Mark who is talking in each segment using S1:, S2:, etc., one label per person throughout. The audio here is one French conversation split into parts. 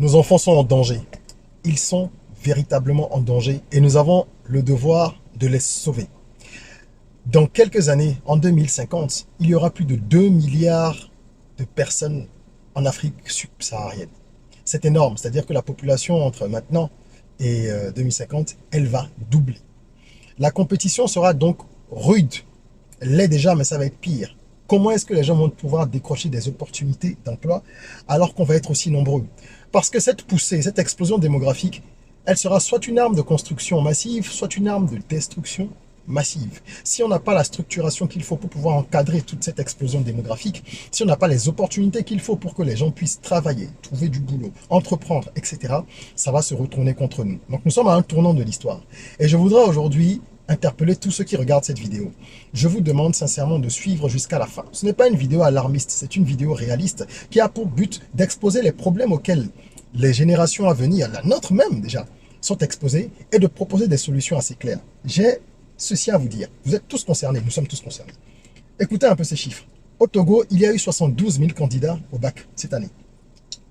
S1: Nos enfants sont en danger. Ils sont véritablement en danger et nous avons le devoir de les sauver. Dans quelques années, en 2050, il y aura plus de 2 milliards de personnes en Afrique subsaharienne. C'est énorme, c'est-à-dire que la population entre maintenant et 2050, elle va doubler. La compétition sera donc rude. Elle l'est déjà, mais ça va être pire. Comment est-ce que les gens vont pouvoir décrocher des opportunités d'emploi alors qu'on va être aussi nombreux? Parce que cette poussée, cette explosion démographique, elle sera soit une arme de construction massive, soit une arme de destruction massive. Si on n'a pas la structuration qu'il faut pour pouvoir encadrer toute cette explosion démographique, si on n'a pas les opportunités qu'il faut pour que les gens puissent travailler, trouver du boulot, entreprendre, etc., ça va se retourner contre nous. Donc nous sommes à un tournant de l'histoire. Et je voudrais aujourd'hui interpeller tous ceux qui regardent cette vidéo. Je vous demande sincèrement de suivre jusqu'à la fin. Ce n'est pas une vidéo alarmiste, c'est une vidéo réaliste qui a pour but d'exposer les problèmes auxquels les générations à venir, la nôtre même déjà, sont exposées et de proposer des solutions assez claires. J'ai ceci à vous dire. Vous êtes tous concernés, nous sommes tous concernés. Écoutez un peu ces chiffres. Au Togo, il y a eu 72 000 candidats au bac cette année.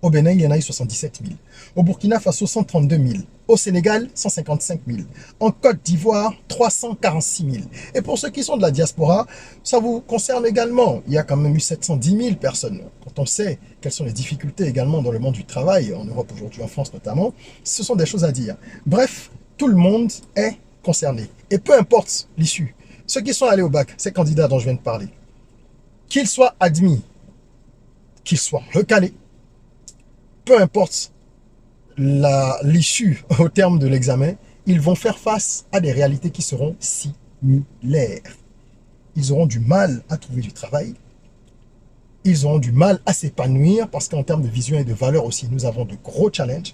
S1: Au Bénin, il y en a eu 77 000. Au Burkina Faso, 132 000. Au Sénégal, 155 000. En Côte d'Ivoire, 346 000. Et pour ceux qui sont de la diaspora, ça vous concerne également. Il y a quand même eu 710 000 personnes. Quand on sait quelles sont les difficultés également dans le monde du travail, en Europe aujourd'hui, en France notamment, ce sont des choses à dire. Bref, tout le monde est concerné. Et peu importe l'issue, ceux qui sont allés au bac, ces candidats dont je viens de parler, qu'ils soient admis, qu'ils soient recalés, peu importe l'issue au terme de l'examen, ils vont faire face à des réalités qui seront similaires. Ils auront du mal à trouver du travail, ils auront du mal à s'épanouir parce qu'en termes de vision et de valeur aussi, nous avons de gros challenges.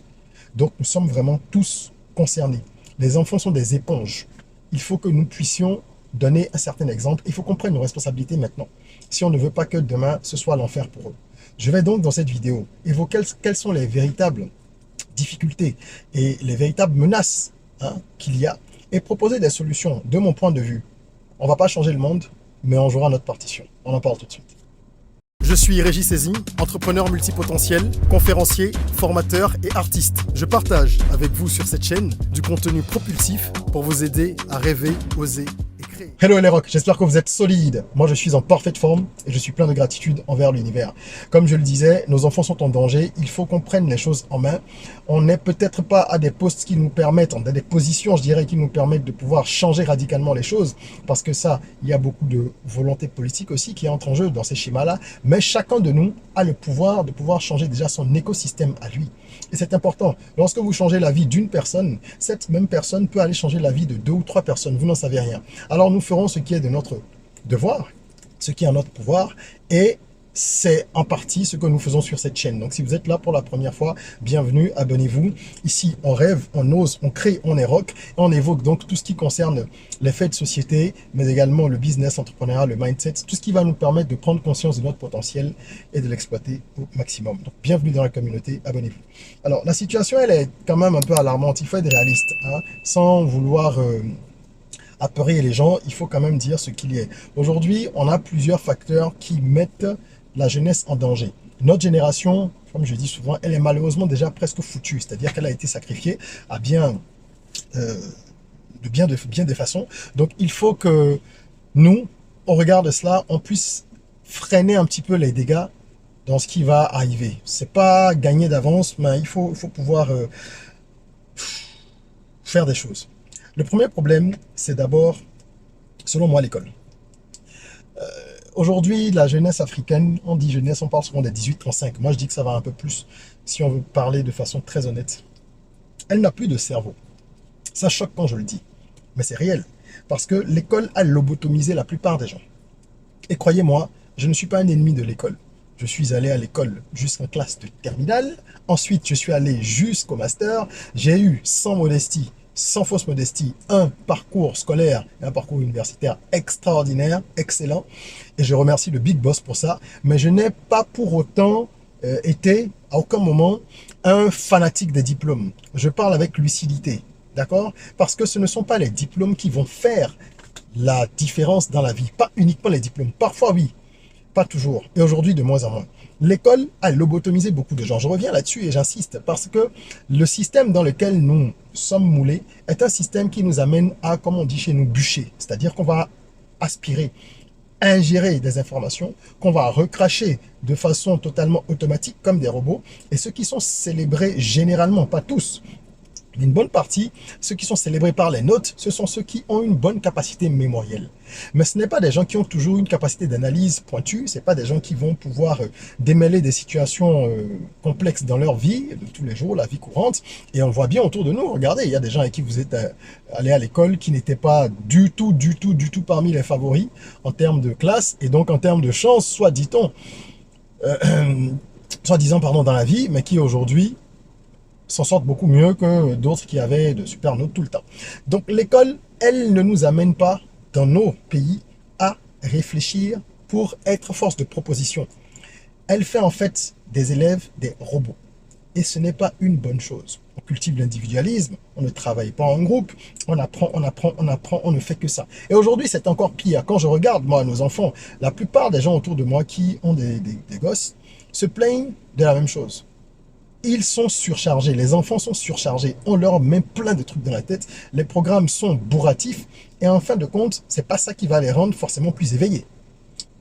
S1: Donc nous sommes vraiment tous concernés. Les enfants sont des éponges. Il faut que nous puissions donner un certain exemple. Il faut qu'on prenne nos responsabilités maintenant. Si on ne veut pas que demain, ce soit l'enfer pour eux. Je vais donc dans cette vidéo évoquer quelles sont les véritables difficultés et les véritables menaces qu'il y a et proposer des solutions de mon point de vue. On ne va pas changer le monde, mais on jouera notre partition. On en parle tout de suite. Je suis Régis Sezim, entrepreneur multipotentiel, conférencier, formateur et artiste. Je partage avec vous sur cette chaîne du contenu propulsif pour vous aider à rêver, oser et créer. Hello les rocs, j'espère que vous êtes solides. Moi je suis en parfaite forme et je suis plein de gratitude envers l'univers. Comme je le disais, nos enfants sont en danger, il faut qu'on prenne les choses en main. On n'est peut-être pas à des postes qui nous permettent, à des positions je dirais qui nous permettent de pouvoir changer radicalement les choses, parce que ça, il y a beaucoup de volonté politique aussi qui entre en jeu dans ces schémas-là, mais chacun de nous a le pouvoir de pouvoir changer déjà son écosystème à lui. Et c'est important. Lorsque vous changez la vie d'une personne, cette même personne peut aller changer la vie de 2 ou 3 personnes. Vous n'en savez rien. Alors nous ferons ce qui est de notre devoir, ce qui est en notre pouvoir, et c'est en partie ce que nous faisons sur cette chaîne. Donc si vous êtes là pour la première fois, bienvenue, abonnez-vous. Ici, on rêve, on ose, on crée, on est rock. Et on évoque donc tout ce qui concerne les faits de société, mais également le business, l'entrepreneuriat, le mindset, tout ce qui va nous permettre de prendre conscience de notre potentiel et de l'exploiter au maximum. Donc bienvenue dans la communauté, abonnez-vous. Alors la situation, elle est quand même un peu alarmante. Il faut être réaliste, sans vouloir apeurer les gens. Il faut quand même dire ce qu'il y est. Aujourd'hui, on a plusieurs facteurs qui mettent la jeunesse en danger. Notre génération, comme je dis souvent, elle est malheureusement déjà presque foutue, c'est-à-dire qu'elle a été sacrifiée à bien des façons. Donc il faut que nous, au regard de cela, on puisse freiner un petit peu les dégâts dans ce qui va arriver. C'est pas gagner d'avance, mais il faut pouvoir faire des choses. Le premier problème, c'est d'abord, selon moi, l'école. Aujourd'hui, la jeunesse africaine, on dit jeunesse, on parle souvent des 18-35. Moi, je dis que ça va un peu plus, si on veut parler de façon très honnête. Elle n'a plus de cerveau. Ça choque quand je le dis, mais c'est réel. Parce que l'école a lobotomisé la plupart des gens. Et croyez-moi, je ne suis pas un ennemi de l'école. Je suis allé à l'école jusqu'en classe de terminale. Ensuite, je suis allé jusqu'au master. J'ai eu, sans modestie, sans fausse modestie, un parcours scolaire et un parcours universitaire extraordinaire, excellent. Et je remercie le Big Boss pour ça. Mais je n'ai pas pour autant été, à aucun moment, un fanatique des diplômes. Je parle avec lucidité, d'accord? Parce que ce ne sont pas les diplômes qui vont faire la différence dans la vie. Pas uniquement les diplômes. Parfois, oui. Pas toujours. Et aujourd'hui, de moins en moins. L'école a lobotomisé beaucoup de gens. Je reviens là-dessus et j'insiste parce que le système dans lequel nous sommes moulés est un système qui nous amène à, comme on dit chez nous, bûcher. C'est-à-dire qu'on va aspirer, ingérer des informations qu'on va recracher de façon totalement automatique comme des robots. Et ceux qui sont célébrés généralement, pas tous, une bonne partie, ceux qui sont célébrés par les notes, ce sont ceux qui ont une bonne capacité mémorielle. Mais ce n'est pas des gens qui ont toujours une capacité d'analyse pointue, ce n'est pas des gens qui vont pouvoir démêler des situations complexes dans leur vie, de tous les jours, la vie courante. Et on le voit bien autour de nous. Regardez, il y a des gens avec qui vous êtes allés à l'école qui n'étaient pas du tout parmi les favoris en termes de classe et donc en termes de chance, soit dit-on, soi-disant, pardon, dans la vie, mais qui aujourd'hui s'en sortent beaucoup mieux que d'autres qui avaient de super notes tout le temps. Donc l'école, elle ne nous amène pas dans nos pays à réfléchir pour être force de proposition. Elle fait en fait des élèves des robots. Et ce n'est pas une bonne chose. On cultive l'individualisme, on ne travaille pas en groupe, on apprend, on ne fait que ça. Et aujourd'hui, c'est encore pire. Quand je regarde, moi, nos enfants, la plupart des gens autour de moi qui ont des gosses se plaignent de la même chose. Ils sont surchargés, les enfants sont surchargés, on leur met plein de trucs dans la tête, les programmes sont bourratifs, et en fin de compte, c'est pas ça qui va les rendre forcément plus éveillés.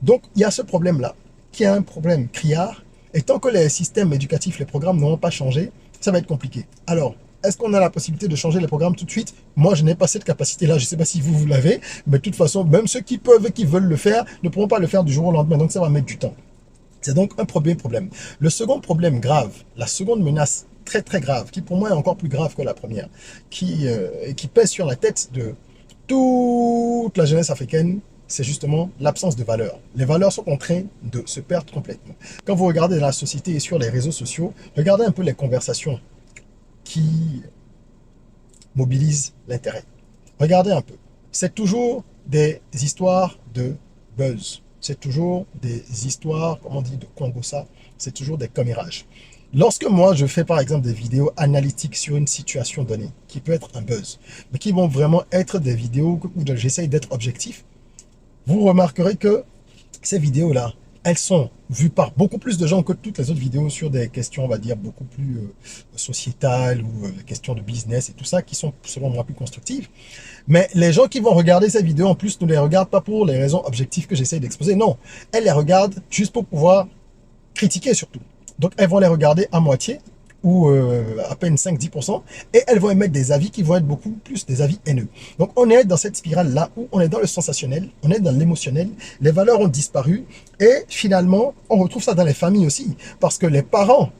S1: Donc, il y a ce problème-là, qui est un problème criard, et tant que les systèmes éducatifs, les programmes n'auront pas changé, ça va être compliqué. Alors, est-ce qu'on a la possibilité de changer les programmes tout de suite? Moi, je n'ai pas cette capacité-là, je ne sais pas si vous l'avez, mais de toute façon, même ceux qui peuvent et qui veulent le faire, ne pourront pas le faire du jour au lendemain, donc ça va mettre du temps. C'est donc un premier problème. Le second problème grave, la seconde menace très très grave, qui pour moi est encore plus grave que la première, qui pèse sur la tête de toute la jeunesse africaine, c'est justement l'absence de valeurs. Les valeurs sont en train de se perdre complètement. Quand vous regardez dans la société et sur les réseaux sociaux, regardez un peu les conversations qui mobilisent l'intérêt. Regardez un peu. C'est toujours des histoires de buzz. C'est toujours des histoires, comme on dit, de Congo-ça. C'est toujours des commérages. Lorsque moi, je fais par exemple des vidéos analytiques sur une situation donnée, qui peut être un buzz, mais qui vont vraiment être des vidéos où j'essaye d'être objectif, vous remarquerez que ces vidéos-là, elles sont vues par beaucoup plus de gens que toutes les autres vidéos sur des questions, on va dire, beaucoup plus sociétales ou questions de business et tout ça, qui sont selon moi plus constructives. Mais les gens qui vont regarder ces vidéos, en plus, ne les regardent pas pour les raisons objectives que j'essaie d'exposer. Non, elles les regardent juste pour pouvoir critiquer surtout. Donc, elles vont les regarder à moitié ou à peine 5-10%, et elles vont émettre des avis qui vont être beaucoup plus des avis haineux. Donc on est dans cette spirale-là où on est dans le sensationnel, on est dans l'émotionnel, les valeurs ont disparu, et finalement, on retrouve ça dans les familles aussi, parce que les parents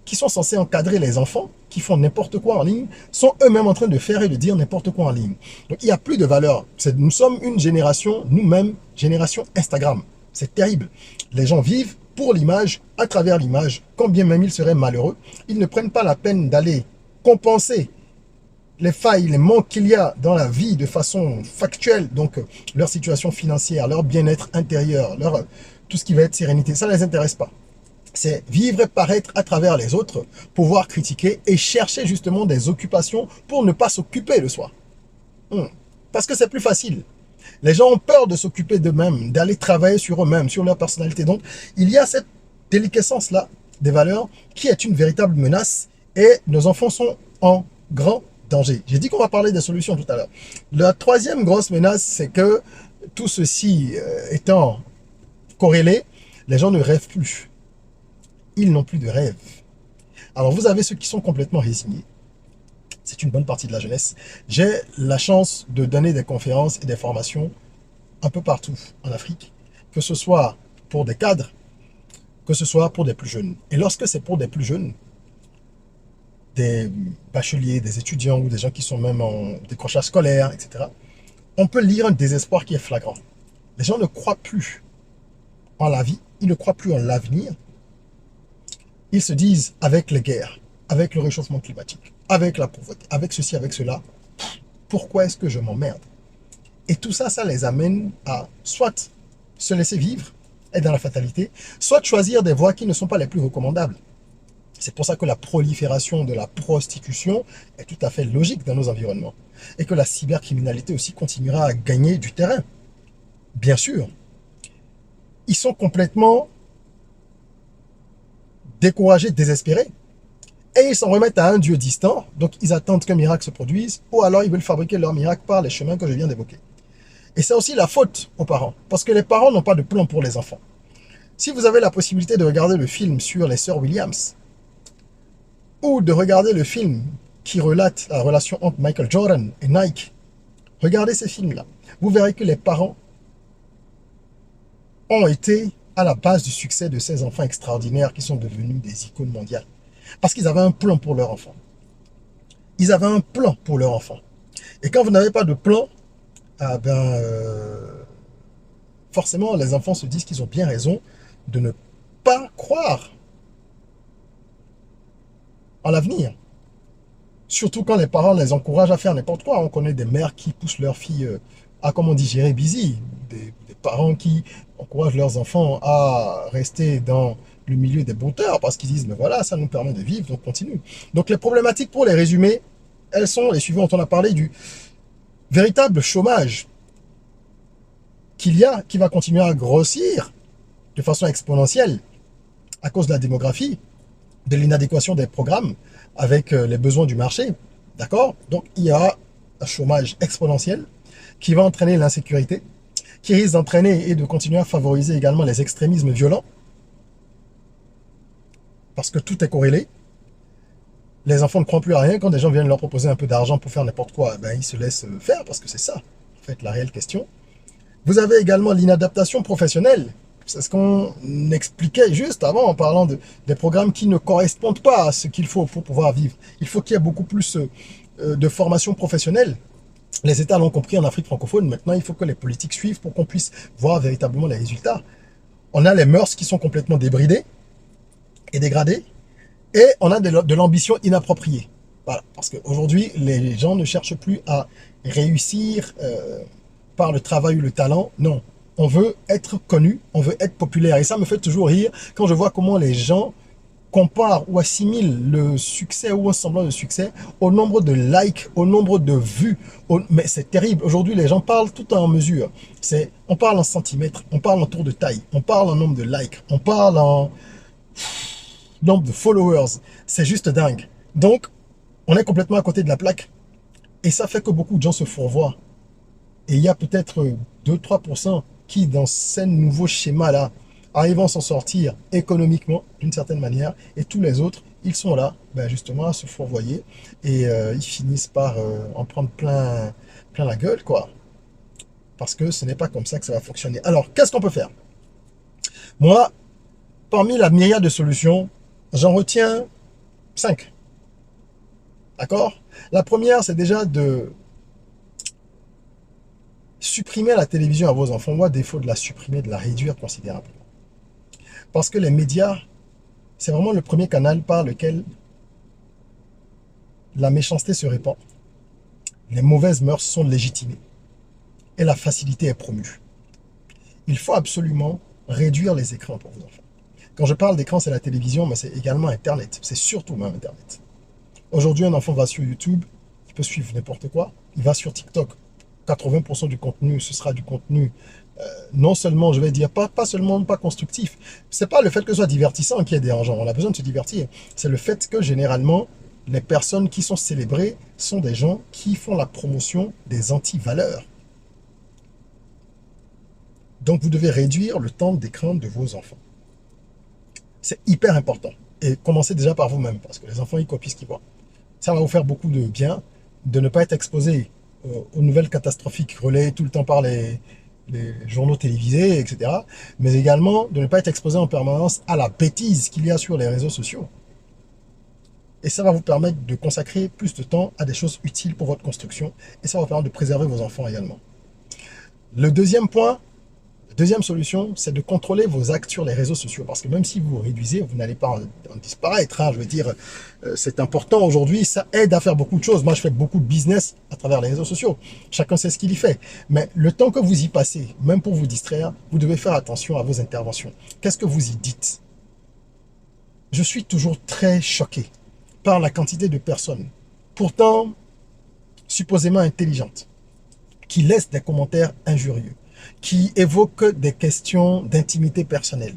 S1: qui sont censés encadrer les enfants, qui font n'importe quoi en ligne, sont eux-mêmes en train de faire et de dire n'importe quoi en ligne. Donc il n'y a plus de valeur. Nous sommes une génération, nous-mêmes, génération Instagram. C'est terrible. Les gens vivent pour l'image, à travers l'image, quand bien même ils seraient malheureux, ils ne prennent pas la peine d'aller compenser les failles, les manques qu'il y a dans la vie de façon factuelle, donc leur situation financière, leur bien-être intérieur, tout ce qui va être sérénité, ça ne les intéresse pas. C'est vivre et paraître à travers les autres, pouvoir critiquer et chercher justement des occupations pour ne pas s'occuper de soi. Parce que c'est plus facile. Les gens ont peur de s'occuper d'eux-mêmes, d'aller travailler sur eux-mêmes, sur leur personnalité. Donc, il y a cette déliquescence-là des valeurs qui est une véritable menace et nos enfants sont en grand danger. J'ai dit qu'on va parler des solutions tout à l'heure. La troisième grosse menace, c'est que tout ceci étant corrélé, les gens ne rêvent plus. Ils n'ont plus de rêve. Alors, vous avez ceux qui sont complètement résignés. C'est une bonne partie de la jeunesse. J'ai la chance de donner des conférences et des formations un peu partout en Afrique, que ce soit pour des cadres, que ce soit pour des plus jeunes. Et lorsque c'est pour des plus jeunes, des bacheliers, des étudiants ou des gens qui sont même en décrochage scolaire, etc., on peut lire un désespoir qui est flagrant. Les gens ne croient plus en la vie, ils ne croient plus en l'avenir. Ils se disent, avec les guerres, avec le réchauffement climatique, avec la pauvreté, avec ceci, avec cela, pourquoi est-ce que je m'emmerde? Et tout ça, ça les amène à soit se laisser vivre, être dans la fatalité, soit choisir des voies qui ne sont pas les plus recommandables. C'est pour ça que la prolifération de la prostitution est tout à fait logique dans nos environnements. Et que la cybercriminalité aussi continuera à gagner du terrain. Bien sûr, ils sont complètement découragés, désespérés, et ils s'en remettent à un Dieu distant, donc ils attendent qu'un miracle se produise, ou alors ils veulent fabriquer leur miracle par les chemins que je viens d'évoquer. Et c'est aussi la faute aux parents, parce que les parents n'ont pas de plan pour les enfants. Si vous avez la possibilité de regarder le film sur les sœurs Williams, ou de regarder le film qui relate la relation entre Michael Jordan et Nike, regardez ces films-là. Vous verrez que les parents ont été à la base du succès de ces enfants extraordinaires qui sont devenus des icônes mondiales. Parce qu'ils avaient un plan pour leur enfant. Ils avaient un plan pour leur enfant. Et quand vous n'avez pas de plan, ah ben, forcément, les enfants se disent qu'ils ont bien raison de ne pas croire en l'avenir. Surtout quand les parents les encouragent à faire n'importe quoi. On connaît des mères qui poussent leurs filles à, comme on dit, gérer busy. Des parents qui encouragent leurs enfants à rester dans le milieu des brouteurs parce qu'ils disent, mais voilà, ça nous permet de vivre, donc continue. Donc les problématiques, pour les résumer, elles sont les suivantes. On a parlé du véritable chômage qu'il y a, qui va continuer à grossir de façon exponentielle à cause de la démographie, de l'inadéquation des programmes avec les besoins du marché. D'accord? Donc, il y a un chômage exponentiel qui va entraîner l'insécurité, qui risque d'entraîner et de continuer à favoriser également les extrémismes violents, parce que tout est corrélé. Les enfants ne croient plus à rien. Quand des gens viennent leur proposer un peu d'argent pour faire n'importe quoi, ben, ils se laissent faire, parce que c'est ça, en fait, la réelle question. Vous avez également l'inadaptation professionnelle. C'est ce qu'on expliquait juste avant en parlant des programmes qui ne correspondent pas à ce qu'il faut pour pouvoir vivre. Il faut qu'il y ait beaucoup plus de formation professionnelle. Les États l'ont compris en Afrique francophone. Maintenant, il faut que les politiques suivent pour qu'on puisse voir véritablement les résultats. On a les mœurs qui sont complètement débridées et dégradées. Et on a de l'ambition inappropriée. Voilà. Parce qu'aujourd'hui, les gens ne cherchent plus à réussir par le travail ou le talent. Non. On veut être connu, on veut être populaire. Et ça me fait toujours rire quand je vois comment les gens comparent ou assimilent le succès ou un semblant de succès au nombre de likes, au nombre de vues. Mais c'est terrible. Aujourd'hui, les gens parlent tout en mesure. On parle en centimètres, on parle en tour de taille, on parle en nombre de likes, on parle en nombre de followers. C'est juste dingue. Donc, on est complètement à côté de la plaque. Et ça fait que beaucoup de gens se fourvoient. Et il y a peut-être 2-3% qui, dans ces nouveaux schémas-là, arrivent à s'en sortir économiquement, d'une certaine manière, et tous les autres, ils sont là, ben justement, à se fourvoyer, et ils finissent par en prendre plein la gueule, quoi. Parce que ce n'est pas comme ça que ça va fonctionner. Alors, qu'est-ce qu'on peut faire? Moi, parmi la myriade de solutions, j'en retiens 5. D'accord? La première, c'est déjà de supprimer la télévision à vos enfants, ou à défaut de la supprimer, de la réduire considérablement. Parce que les médias, c'est vraiment le premier canal par lequel la méchanceté se répand, les mauvaises mœurs sont légitimées et la facilité est promue. Il faut absolument réduire les écrans pour vos enfants. Quand je parle d'écran, c'est la télévision, mais c'est également Internet. C'est surtout même Internet. Aujourd'hui, un enfant va sur YouTube, il peut suivre n'importe quoi. Il va sur TikTok. 80% du contenu, ce sera du contenu non seulement, je vais dire, pas seulement pas constructif. C'est pas le fait que ce soit divertissant qui est dérangeant. On a besoin de se divertir. C'est le fait que généralement, les personnes qui sont célébrées sont des gens qui font la promotion des anti-valeurs. Donc, vous devez réduire le temps d'écran de vos enfants. C'est hyper important. Et commencez déjà par vous-même, parce que les enfants, ils copient ce qu'ils voient. Ça va vous faire beaucoup de bien de ne pas être exposé aux nouvelles catastrophiques relayées tout le temps par les journaux télévisés, etc. Mais également de ne pas être exposé en permanence à la bêtise qu'il y a sur les réseaux sociaux. Et ça va vous permettre de consacrer plus de temps à des choses utiles pour votre construction. Et ça va vous permettre de préserver vos enfants également. Le deuxième point, deuxième solution, c'est de contrôler vos actes sur les réseaux sociaux. Parce que même si vous réduisez, vous n'allez pas en disparaître. Hein. Je veux dire, c'est important aujourd'hui. Ça aide à faire beaucoup de choses. Moi, je fais beaucoup de business à travers les réseaux sociaux. Chacun sait ce qu'il y fait. Mais le temps que vous y passez, même pour vous distraire, vous devez faire attention à vos interventions. Qu'est-ce que vous y dites? Je suis toujours très choqué par la quantité de personnes, pourtant supposément intelligentes, qui laissent des commentaires injurieux, qui évoquent des questions d'intimité personnelle,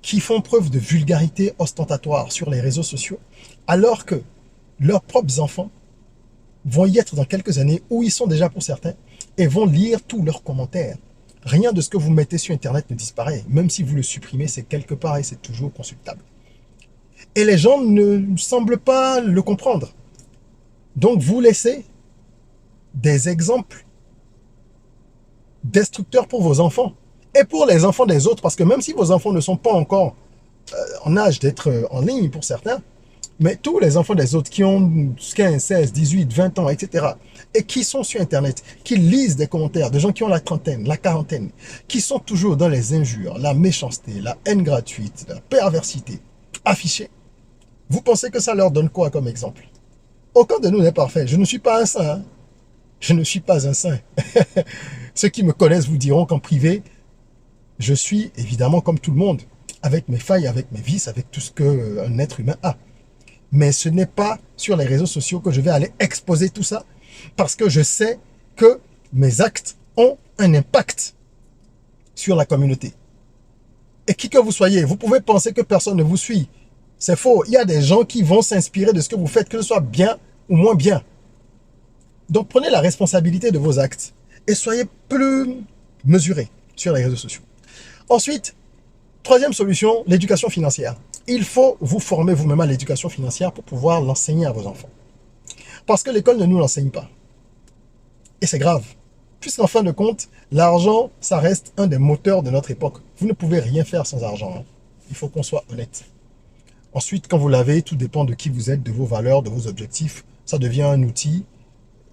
S1: qui font preuve de vulgarité ostentatoire sur les réseaux sociaux, alors que leurs propres enfants vont y être dans quelques années, où ils sont déjà pour certains, et vont lire tous leurs commentaires. Rien de ce que vous mettez sur Internet ne disparaît. Même si vous le supprimez, c'est quelque part et c'est toujours consultable. Et les gens ne semblent pas le comprendre. Donc vous laissez des exemples destructeurs pour vos enfants et pour les enfants des autres, parce que même si vos enfants ne sont pas encore en âge d'être en ligne pour certains, mais tous les enfants des autres qui ont 15, 16, 18, 20 ans, etc., et qui sont sur Internet, qui lisent des commentaires de gens qui ont la trentaine, la quarantaine, qui sont toujours dans les injures, la méchanceté, la haine gratuite, la perversité affichée, vous pensez que ça leur donne quoi comme exemple? Aucun de nous n'est parfait. Je ne suis pas un saint. Hein. Je ne suis pas un saint. Ceux qui me connaissent vous diront qu'en privé, je suis évidemment comme tout le monde, avec mes failles, avec mes vices, avec tout ce qu'un être humain a. Mais ce n'est pas sur les réseaux sociaux que je vais aller exposer tout ça, parce que je sais que mes actes ont un impact sur la communauté. Et qui que vous soyez, vous pouvez penser que personne ne vous suit. C'est faux. Il y a des gens qui vont s'inspirer de ce que vous faites, que ce soit bien ou moins bien. Donc prenez la responsabilité de vos actes et soyez plus mesurés sur les réseaux sociaux. Ensuite, troisième solution, l'éducation financière. Il faut vous former vous-même à l'éducation financière pour pouvoir l'enseigner à vos enfants. Parce que l'école ne nous l'enseigne pas. Et c'est grave. Puisqu'en fin de compte, l'argent, ça reste un des moteurs de notre époque. Vous ne pouvez rien faire sans argent. Hein. Il faut qu'on soit honnête. Ensuite, quand vous l'avez, tout dépend de qui vous êtes, de vos valeurs, de vos objectifs. Ça devient un outil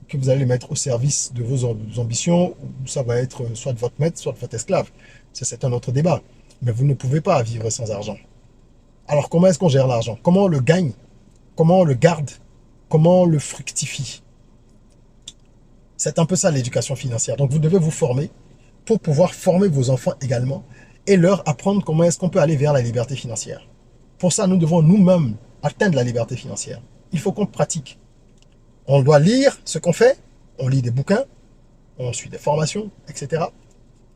S1: que vous allez mettre au service de vos ambitions, ou ça va être soit de votre maître, soit de votre esclave. C'est un autre débat. Mais vous ne pouvez pas vivre sans argent. Alors, comment est-ce qu'on gère l'argent? Comment on le gagne? Comment on le garde? Comment on le fructifie? C'est un peu ça l'éducation financière. Donc, vous devez vous former pour pouvoir former vos enfants également et leur apprendre comment est-ce qu'on peut aller vers la liberté financière. Pour ça, nous devons nous-mêmes atteindre la liberté financière. Il faut qu'on pratique. On doit lire ce qu'on fait. On lit des bouquins, on suit des formations, etc.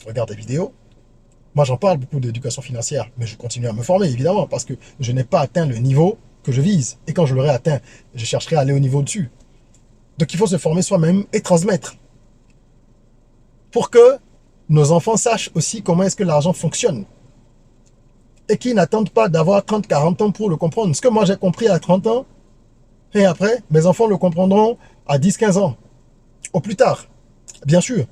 S1: On regarde des vidéos. Moi, j'en parle beaucoup d'éducation financière, mais je continue à me former, évidemment, parce que je n'ai pas atteint le niveau que je vise. Et quand je l'aurai atteint, je chercherai à aller au niveau dessus. Donc, il faut se former soi-même et transmettre. Pour que nos enfants sachent aussi comment est-ce que l'argent fonctionne. Et qu'ils n'attendent pas d'avoir 30, 40 ans pour le comprendre. Ce que moi, j'ai compris à 30 ans, et après, mes enfants le comprendront à 10, 15 ans. Au plus tard, bien sûr.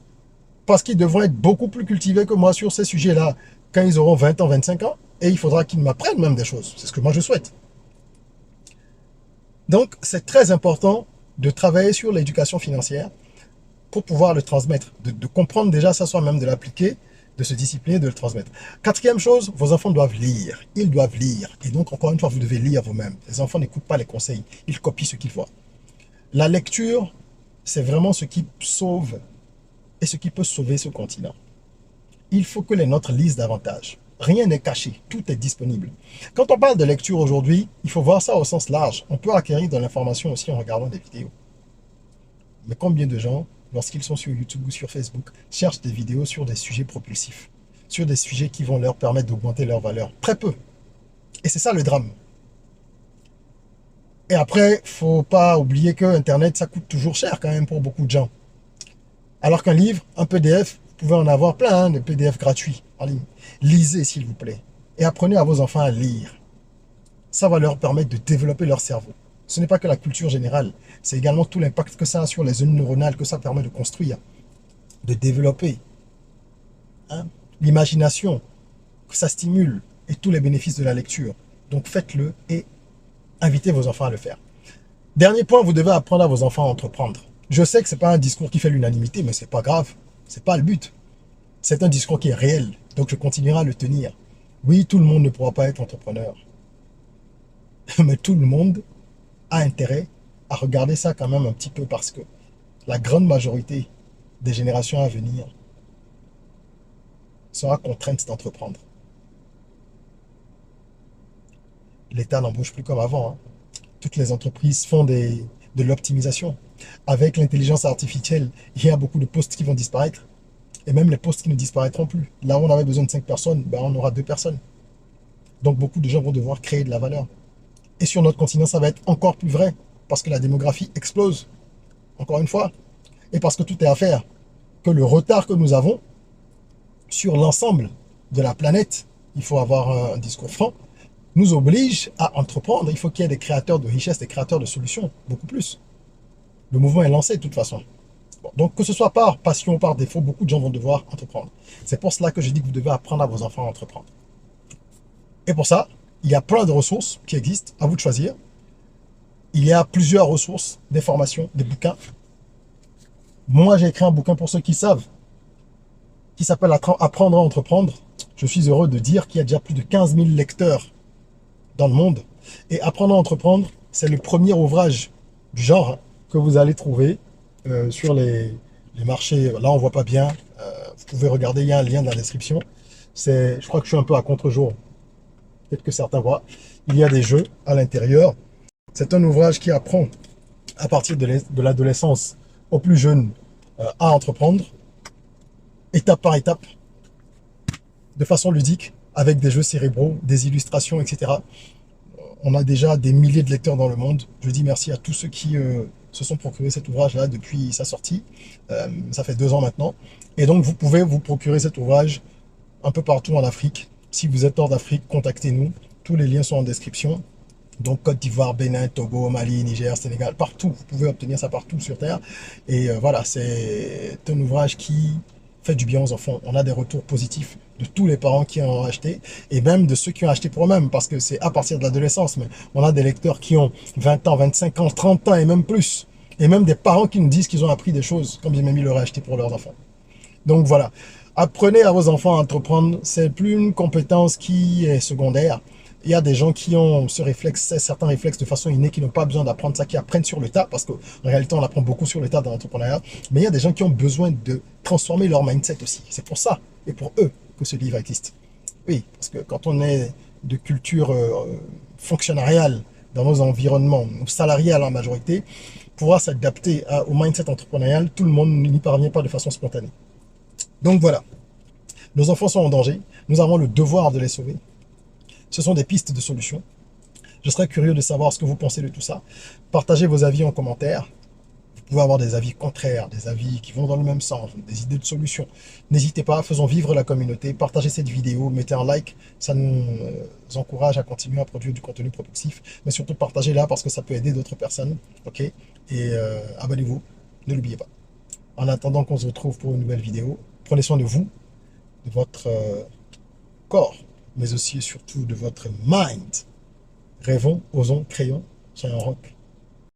S1: Parce qu'ils devront être beaucoup plus cultivés que moi sur ces sujets-là quand ils auront 20 ans, 25 ans. Et il faudra qu'ils m'apprennent même des choses. C'est ce que moi je souhaite. Donc, c'est très important de travailler sur l'éducation financière pour pouvoir le transmettre. De comprendre déjà ça soi-même, de l'appliquer, de se discipliner, de le transmettre. Quatrième chose, vos enfants doivent lire. Ils doivent lire. Et donc, encore une fois, vous devez lire vous-même. Les enfants n'écoutent pas les conseils. Ils copient ce qu'ils voient. La lecture, c'est vraiment ce qui sauve et ce qui peut sauver ce continent. Il faut que les nôtres lisent davantage. Rien n'est caché, tout est disponible. Quand on parle de lecture aujourd'hui, il faut voir ça au sens large. On peut acquérir de l'information aussi en regardant des vidéos. Mais combien de gens, lorsqu'ils sont sur YouTube ou sur Facebook, cherchent des vidéos sur des sujets propulsifs, sur des sujets qui vont leur permettre d'augmenter leur valeur? Très peu. Et c'est ça le drame. Et après, il ne faut pas oublier que Internet, ça coûte toujours cher quand même pour beaucoup de gens. Alors qu'un livre, un PDF, vous pouvez en avoir plein de PDF gratuits en ligne. Lisez s'il vous plaît et apprenez à vos enfants à lire. Ça va leur permettre de développer leur cerveau. Ce n'est pas que la culture générale, c'est également tout l'impact que ça a sur les zones neuronales, que ça permet de construire, de développer. Hein, l'imagination, que ça stimule et tous les bénéfices de la lecture. Donc faites-le et invitez vos enfants à le faire. Dernier point, vous devez apprendre à vos enfants à entreprendre. Je sais que ce n'est pas un discours qui fait l'unanimité, mais ce n'est pas grave. Ce n'est pas le but. C'est un discours qui est réel, donc je continuerai à le tenir. Oui, tout le monde ne pourra pas être entrepreneur. Mais tout le monde a intérêt à regarder ça quand même un petit peu parce que la grande majorité des générations à venir sera contrainte d'entreprendre. L'État n'embauche plus comme avant. Hein. Toutes les entreprises font de l'optimisation. Avec l'intelligence artificielle, il y a beaucoup de postes qui vont disparaître. Et même les postes qui ne disparaîtront plus. Là où on avait besoin de 5 personnes, ben on aura 2 personnes. Donc beaucoup de gens vont devoir créer de la valeur. Et sur notre continent, ça va être encore plus vrai, parce que la démographie explose, encore une fois, et parce que tout est à faire, que le retard que nous avons sur l'ensemble de la planète, il faut avoir un discours franc, nous oblige à entreprendre. Il faut qu'il y ait des créateurs de richesses, des créateurs de solutions, beaucoup plus. Le mouvement est lancé de toute façon. Bon, donc que ce soit par passion ou par défaut, beaucoup de gens vont devoir entreprendre. C'est pour cela que je dis que vous devez apprendre à vos enfants à entreprendre. Et pour ça, il y a plein de ressources qui existent, à vous de choisir. Il y a plusieurs ressources, des formations, des bouquins. Moi, j'ai écrit un bouquin pour ceux qui savent, qui s'appelle Apprendre à entreprendre. Je suis heureux de dire qu'il y a déjà plus de 15 000 lecteurs dans le monde. Et Apprendre à entreprendre, c'est le premier ouvrage du genre que vous allez trouver sur les marchés. Là, on voit pas bien. Vous pouvez regarder, il y a un lien dans la description. Je crois que je suis un peu à contre-jour. Peut-être que certains voient. Il y a des jeux à l'intérieur. C'est un ouvrage qui apprend à partir de l'adolescence aux plus jeunes à entreprendre, étape par étape, de façon ludique, avec des jeux cérébraux, des illustrations, etc. On a déjà des milliers de lecteurs dans le monde. Je dis merci à tous ceux qui se sont procurés cet ouvrage-là depuis sa sortie. Ça fait 2 ans maintenant. Et donc, vous pouvez vous procurer cet ouvrage un peu partout en Afrique. Si vous êtes hors d'Afrique, contactez-nous. Tous les liens sont en description. Donc, Côte d'Ivoire, Bénin, Togo, Mali, Niger, Sénégal, partout. Vous pouvez obtenir ça partout sur Terre. Et voilà, c'est un ouvrage qui fait du bien aux enfants. On a des retours positifs de tous les parents qui en ont acheté et même de ceux qui ont acheté pour eux-mêmes parce que c'est à partir de l'adolescence. Mais on a des lecteurs qui ont 20 ans, 25 ans, 30 ans et même plus. Et même des parents qui nous disent qu'ils ont appris des choses comme bien même ils l'auraient acheté pour leurs enfants. Donc voilà, apprenez à vos enfants à entreprendre. C'est plus une compétence qui est secondaire. Il y a des gens qui ont ce réflexe, certains réflexes de façon innée, qui n'ont pas besoin d'apprendre ça, qui apprennent sur le tas, parce qu'en réalité, on apprend beaucoup sur le tas dans l'entrepreneuriat. Mais il y a des gens qui ont besoin de transformer leur mindset aussi. C'est pour ça, et pour eux, que ce livre existe. Oui, parce que quand on est de culture fonctionnariale dans nos environnements, ou salariale en majorité, pouvoir s'adapter au mindset entrepreneurial, tout le monde n'y parvient pas de façon spontanée. Donc voilà, nos enfants sont en danger, nous avons le devoir de les sauver. Ce sont des pistes de solutions. Je serais curieux de savoir ce que vous pensez de tout ça. Partagez vos avis en commentaire. Vous pouvez avoir des avis contraires, des avis qui vont dans le même sens, des idées de solutions. N'hésitez pas, faisons vivre la communauté. Partagez cette vidéo, mettez un like. Ça nous encourage à continuer à produire du contenu productif. Mais surtout, partagez-la parce que ça peut aider d'autres personnes. Ok. Et abonnez-vous. Ne l'oubliez pas. En attendant qu'on se retrouve pour une nouvelle vidéo, prenez soin de vous, de votre corps, mais aussi et surtout de votre mind. Rêvons, osons, créons, soyons rock.